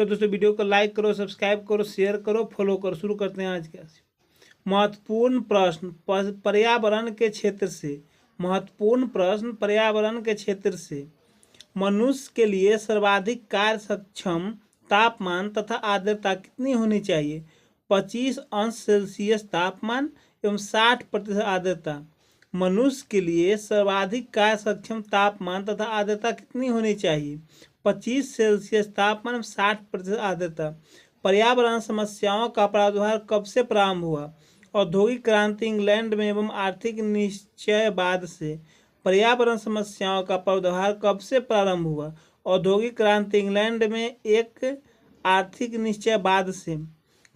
चलो दोस्तों, वीडियो को लाइक करो, सब्सक्राइब करो, शेयर करो, फॉलो करो। शुरू करते हैं आज का महत्वपूर्ण प्रश्न पर्यावरण के क्षेत्र से। महत्वपूर्ण प्रश्न पर्यावरण के क्षेत्र से। मनुष्य के लिए सर्वाधिक कार्य सक्षम तापमान तथा आर्द्रता कितनी होनी चाहिए? 25 अंश सेल्सियस तापमान एवं 60% आर्द्रता। मनुष्य के लिए सर्वाधिक कार्य सक्षम तापमान तथा आर्द्रता कितनी होनी चाहिए? 25 सेल्सियस तापमान एवं 60% आर्द्रता। पर्यावरण समस्याओं का प्रादुर्भाव कब से प्रारंभ हुआ? औद्योगिक क्रांति इंग्लैंड में एवं आर्थिक निश्चयवाद से। पर्यावरण समस्याओं का प्रादुर्भाव कब से प्रारंभ हुआ? औद्योगिक क्रांति इंग्लैंड में एक आर्थिक निश्चयवाद से।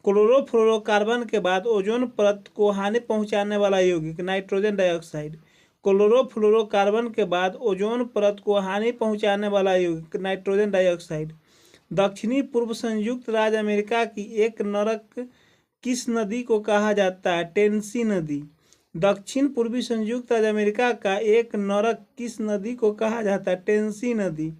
क्लोरोफ्लोरोकार्बन के बाद ओजोन परत को हानि पहुंचाने वाला यौगिक नाइट्रोजन डाइऑक्साइड। क्लोरोफ्लोरोकार्बन के बाद ओजोन परत को हानि पहुंचाने वाला यौगिक नाइट्रोजन डाइऑक्साइड। दक्षिणी पूर्व संयुक्त राज्य अमेरिका की एक नरक किस नदी को कहा जाता है? टेनेसी नदी। दक्षिण पूर्वी संयुक्त राज्य अमेरिका का एक नरक किस नदी को कहा जाता है? टेनेसी नदी।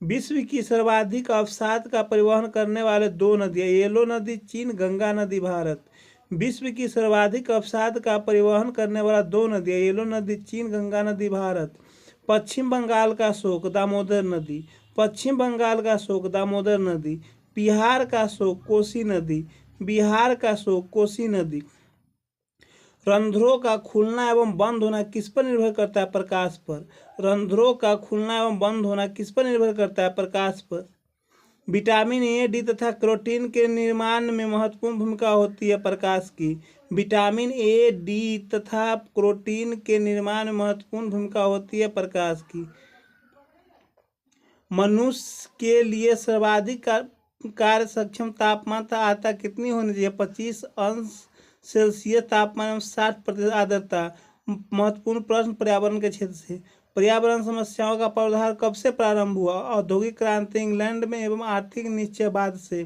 विश्व की सर्वाधिक अवसाद का परिवहन करने वाले दो नदियां। येलो नदी चीन, गंगा नदी भारत। विश्व की सर्वाधिक अवसाद का परिवहन करने वाला दो नदियां। येलो नदी चीन, गंगा नदी भारत। पश्चिम बंगाल का शोक दामोदर नदी। पश्चिम बंगाल का शोक दामोदर नदी। बिहार का शोक कोसी नदी। बिहार का शोक कोसी नदी। रंध्रों का खुलना एवं बंद होना किस पर निर्भर करता है? प्रकाश पर। रंध्रों का खुलना एवं बंद होना किस पर निर्भर करता है? प्रकाश पर। विटामिन ए, डी तथा प्रोटीन के निर्माण में महत्वपूर्ण भूमिका होती है प्रकाश की। विटामिन ए, डी तथा प्रोटीन के निर्माण में महत्वपूर्ण भूमिका होती है प्रकाश की। मनुष्य के लिए सर्वाधिक कार्य सक्षम तापमान तथा आर्द्रता कितनी होनी चाहिए? 25 अंश सेल्सियस तापमान एवं 60% आर्द्रता। महत्वपूर्ण प्रश्न पर्यावरण के क्षेत्र से। पर्यावरण समस्याओं का प्रादुर्भाव कब से प्रारंभ हुआ? औद्योगिक क्रांति इंग्लैंड में एवं आर्थिक निश्चयवाद से।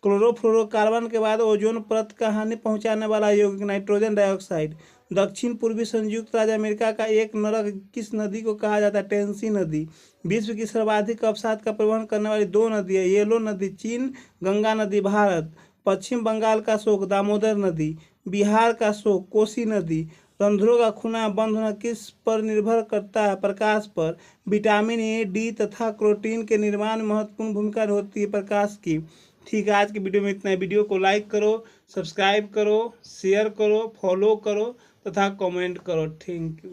क्लोरोफ्लोरोकार्बन के बाद ओजोन परत का हानि पहुंचाने वाला यौगिक नाइट्रोजन डाइऑक्साइड। दक्षिण पूर्वी संयुक्त राज्य अमेरिका का एक नरक किस नदी को कहा जाता है? टेनेसी नदी। विश्व की सर्वाधिक अवसाद का परिवहन करने वाली दो नदियां। येलो नदी चीन, गंगा नदी भारत। पश्चिम बंगाल का शोक दामोदर नदी। बिहार का शोक कोसी नदी। रंध्रों का खुलना बंद होना किस पर निर्भर करता है? प्रकाश पर। विटामिन ए, डी तथा प्रोटीन के निर्माण में महत्वपूर्ण भूमिका होती है प्रकाश की। ठीक है, आज की वीडियो में इतना है। वीडियो को लाइक करो, सब्सक्राइब करो, शेयर करो, फॉलो करो तथा कमेंट करो। Thank you.